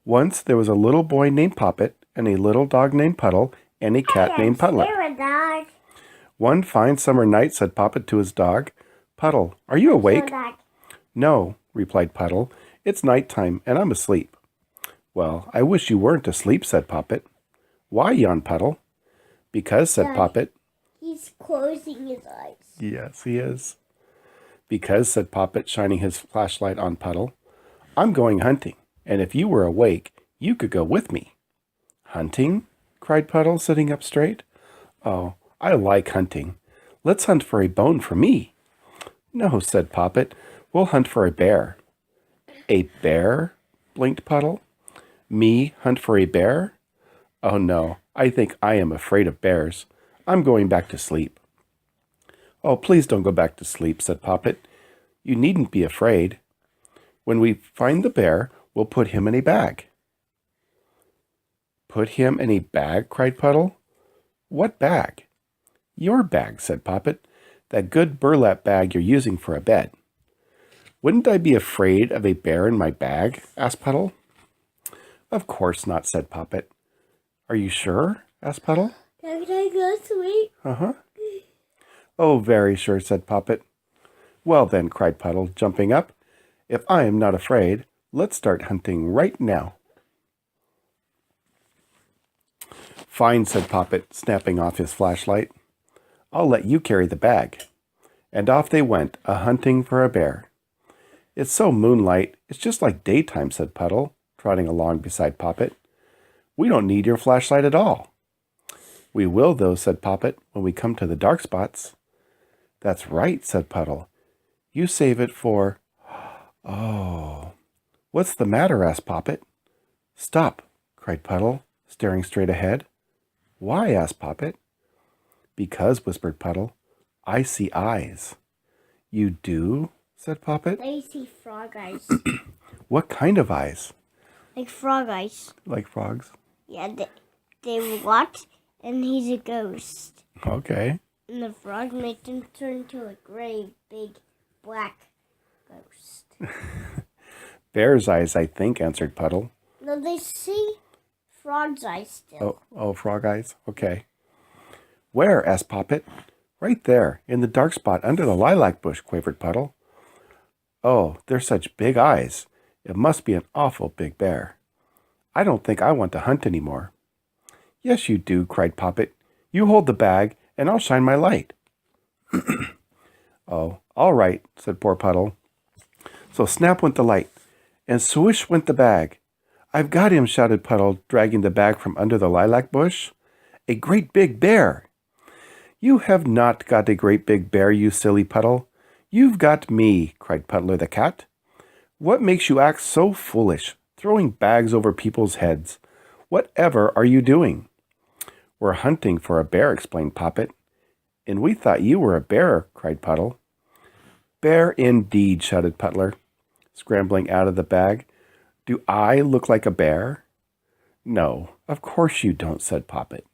Once there was a little boy named Poppet, and a little dog named Puddle, and a cat named Puddlet. Dog. One fine summer night, said Poppet to his dog, Puddle, are you awake? No, replied Puddle. It's night time, and I'm asleep. Well, I wish you weren't asleep, said Poppet. Why? Yawned Puddle. Because, said Poppet. He's closing his eyes. Yes, he is. Because, said Poppet, shining his flashlight on Puddle, I'm going hunting, and if you were awake, you could go with me. Hunting? Cried Puddle, sitting up straight. Oh, I like hunting. Let's hunt for a bone for me. No, said Poppet, we'll hunt for a bear. A bear? Blinked Puddle. Me hunt for a bear? Oh no, I think I am afraid of bears. I'm going back to sleep. Oh, please don't go back to sleep, said Poppet. You needn't be afraid. When we find the bear, we'll put him in a bag. Put him in a bag? Cried Puddle. What bag? Your bag, said Poppet. That good burlap bag you're using for a bed. Wouldn't I be afraid of a bear in my bag? Asked Puddle. Of course not, said Poppet. Are you sure? Asked Puddle. Can I go sleep? Uh-huh. Oh, very sure, said Poppet. Well then, cried Puddle, jumping up, if I am not afraid, let's start hunting right now. Fine, said Poppet, snapping off his flashlight. I'll let you carry the bag. And off they went, a-hunting for a bear. It's so moonlight, it's just like daytime, said Puddle, trotting along beside Poppet. We don't need your flashlight at all. We will, though, said Poppet, when we come to the dark spots. That's right, said Puddle. You save it for... Oh. What's the matter? Asked Poppet. Stop, cried Puddle, staring straight ahead. Why? Asked Poppet. Because, whispered Puddle, I see eyes. You do? Said Poppet. I see frog eyes. What kind of eyes? Like frog eyes. Like frogs? Yeah, they rot, and he's a ghost. Okay. And the frog makes him turn into a gray, big, black ghost. Bear's eyes, I think, answered Puddle. No, they see frog's eyes still. Oh, frog eyes? Okay. Where? Asked Poppet. Right there, in the dark spot under the lilac bush, quavered Puddle. Oh, they're such big eyes. It must be an awful big bear. I don't think I want to hunt any more. Yes, you do, cried Poppet. You hold the bag, and I'll shine my light. Oh, all right, said poor Puddle. So snap went the light, and swish went the bag. I've got him, shouted Puddle, dragging the bag from under the lilac bush. A great big bear. You have not got a great big bear, you silly Puddle. You've got me, cried Puddler the cat. What makes you act so foolish, throwing bags over people's heads? Whatever are you doing? We're hunting for a bear, explained Poppet. And we thought you were a bear, cried Puddle. Bear indeed, shouted Puddler, scrambling out of the bag. Do I look like a bear? No, of course you don't, said Poppet.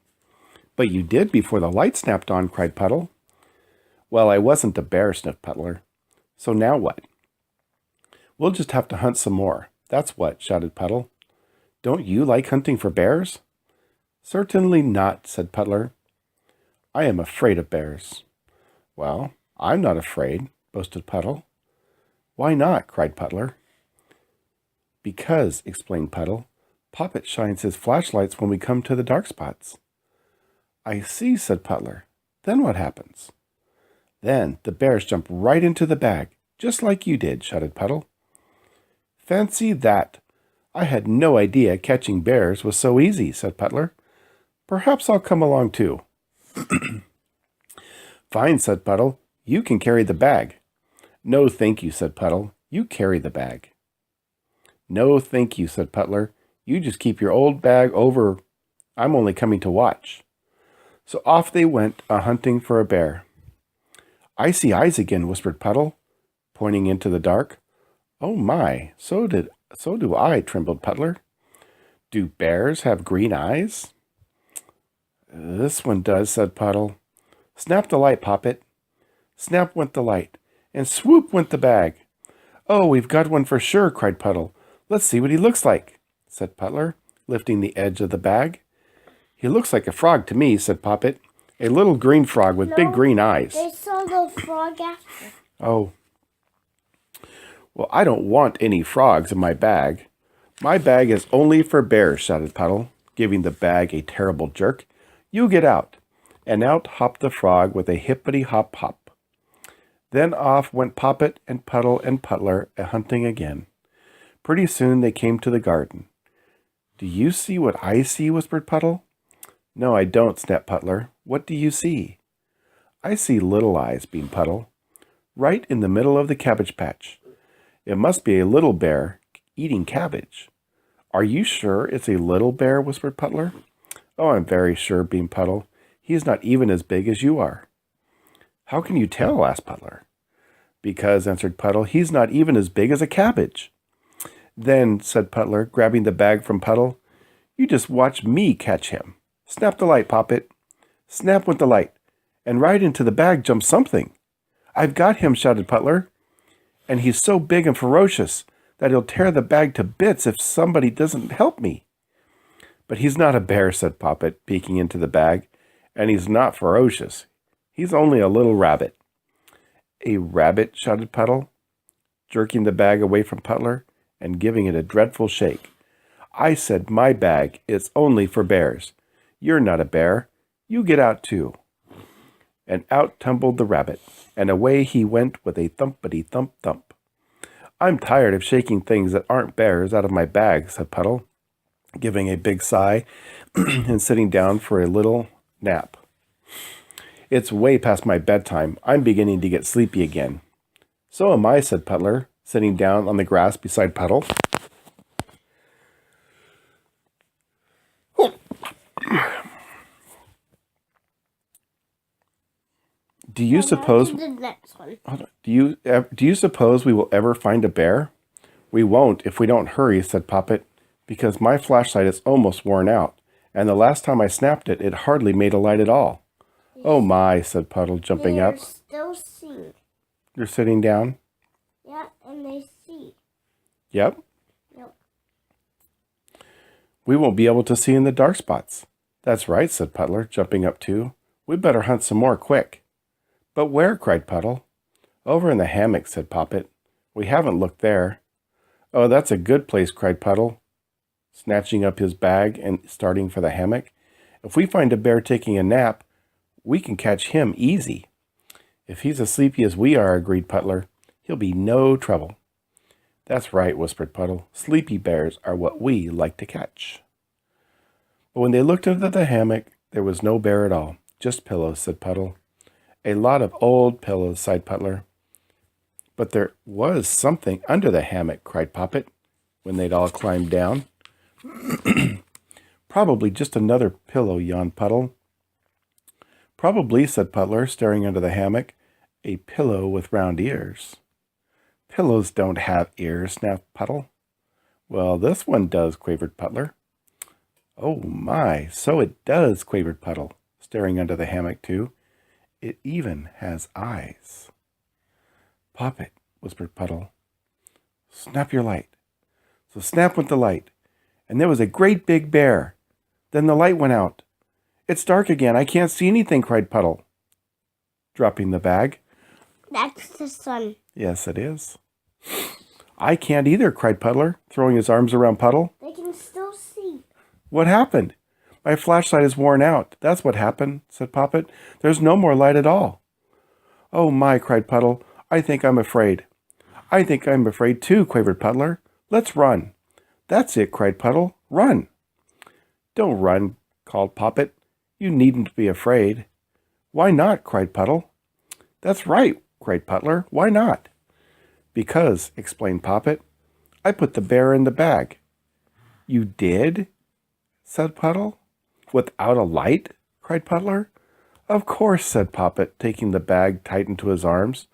But you did before the light snapped on, cried Puddle. Well, I wasn't a bear, sniffed Puddler. So now what? We'll just have to hunt some more. That's what, shouted Puddle. Don't you like hunting for bears? Certainly not, said Puddler. I am afraid of bears. Well, I'm not afraid, boasted Puddle. Why not? Cried Puddler. Because, explained Puddle, Poppet shines his flashlights when we come to the dark spots. I see, said Puddler. Then what happens? Then the bears jump right into the bag, just like you did, shouted Puddle. Fancy that! I had no idea catching bears was so easy, said Puddler. Perhaps I'll come along too. Fine, said Puddle. You can carry the bag. No, thank you, said Puddle. You carry the bag. No, thank you, said Puddler. You just keep your old bag over. I'm only coming to watch. So off they went, a-hunting for a bear. I see eyes again, whispered Puddle, pointing into the dark. Oh my, so do I, trembled Puddler. Do bears have green eyes? This one does, said Puddle. Snap the light, Poppet. Snap went the light, and swoop went the bag. Oh, we've got one for sure, cried Puddle. Let's see what he looks like. said Putler, lifting the edge of the bag. He looks like a frog to me, said Poppet. A little green frog with big green eyes. They saw the frog after. Oh. Well, I don't want any frogs in my bag. My bag is only for bears, shouted Puddle, giving the bag a terrible jerk. You get out. And out hopped the frog with a hippity-hop-hop. Then off went Poppet and Puddle and Putler a-hunting again. Pretty soon they came to the garden. Do you see what I see? Whispered Puddle. No, I don't, snapped Putler. What do you see? I see Little Eyes, beamed Puddle, right in the middle of the cabbage patch. It must be a little bear eating cabbage. Are you sure it's a little bear? Whispered Putler. Oh, I'm very sure, beamed Puddle. He is not even as big as you are. How can you tell? Asked Putler. Because, answered Puddle, he's not even as big as a cabbage. Then, said Putler, grabbing the bag from Puddle, you just watch me catch him. Snap the light, Poppet. Snap went the light, and right into the bag jumped something. I've got him, shouted Putler, and he's so big and ferocious that he'll tear the bag to bits if somebody doesn't help me. But he's not a bear, said Poppet, peeking into the bag, and he's not ferocious. He's only a little rabbit. A rabbit, shouted Puddle, jerking the bag away from Putler and giving it a dreadful shake. I said my bag is only for bears. You're not a bear. You get out too. And out tumbled the rabbit, and away he went with a thumpity-thump-thump. I'm tired of shaking things that aren't bears out of my bag, said Puddle, giving a big sigh and sitting down for a little nap. It's way past my bedtime. I'm beginning to get sleepy again. So am I, said Putler, sitting down on the grass beside Puddle. Do you suppose? The next one. Do you suppose we will ever find a bear? We won't if we don't hurry, said Poppet, because my flashlight is almost worn out, and the last time I snapped it, it hardly made a light at all. Oh my, said Puddle, jumping up. Still seeing. You're sitting down? Yeah, and they see. Yep. Yep. We won't be able to see in the dark spots. That's right, said Putler, jumping up too. We'd better hunt some more quick. But where? Cried Puddle. Over in the hammock, said Poppet. We haven't looked there. Oh, that's a good place, cried Puddle, snatching up his bag and starting for the hammock. If we find a bear taking a nap, we can catch him easy. If he's as sleepy as we are, agreed Putler, he'll be no trouble. That's right, whispered Puddle. Sleepy bears are what we like to catch. But when they looked into the hammock, there was no bear at all. Just pillows, said Puddle. A lot of old pillows, sighed Putler. But there was something under the hammock, cried Poppet, when they'd all climbed down. Probably just another pillow, yawned Puddle. Probably, said Putler, staring under the hammock, a pillow with round ears. Pillows don't have ears, snapped Puddle. Well, this one does, quavered Putler. Oh my, so it does, quavered Puddle, staring under the hammock too. It even has eyes. Poppet, whispered Puddle. Snap your light. So snap went the light, and there was a great big bear. Then the light went out. It's dark again. I can't see anything, cried Puddle, dropping the bag. That's the sun. Yes, it is. I can't either, cried Putler, throwing his arms around Puddle. They can still see. What happened? My flashlight is worn out. That's what happened, said Poppet. There's no more light at all. Oh my, cried Puddle. I think I'm afraid. I think I'm afraid too, quavered Putler. Let's run. That's it, cried Puddle. Run. Don't run, called Poppet. You needn't be afraid. Why not? Cried Puddle. That's right, cried Putler. Why not? Because, explained Poppet, I put the bear in the bag. You did? Said Puddle. Without a light? Cried Putler. Of course, said Poppet, taking the bag tight into his arms.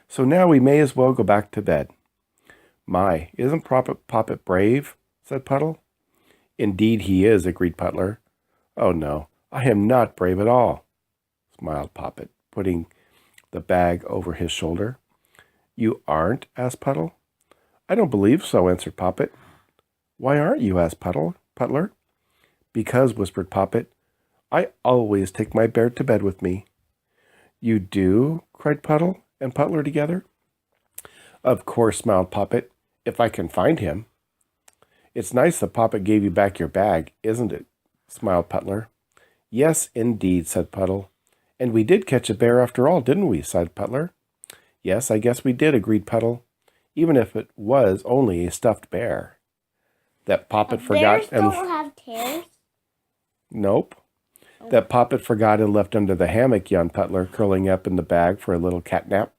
So now we may as well go back to bed. My, isn't Poppet brave? Said Puddle. Indeed he is, agreed Putler. Oh no, I am not brave at all, smiled Poppet, putting the bag over his shoulder. You aren't? Asked Puddle. I don't believe so, answered Poppet. Why aren't you? Asked Putler. Because, whispered Poppet, I always take my bear to bed with me. You do? Cried Puddle and Putler together. Of course, smiled Poppet, if I can find him. It's nice that Poppet gave you back your bag, isn't it? Smiled Putler. Yes, indeed, said Puddle. And we did catch a bear after all, didn't we? Sighed Putler. Yes, I guess we did, agreed Puddle, even if it was only a stuffed bear. That Poppet forgot Bears don't have tails? Nope. Oh. That Poppet forgot and left under the hammock, yawned Putler, curling up in the bag for a little cat nap.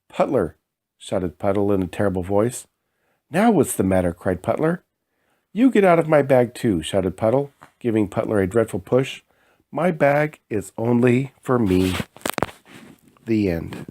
Putler, shouted Puddle in a terrible voice. Now what's the matter? Cried Putler. You get out of my bag too, shouted Puddle, giving Putler a dreadful push. My bag is only for me. The end.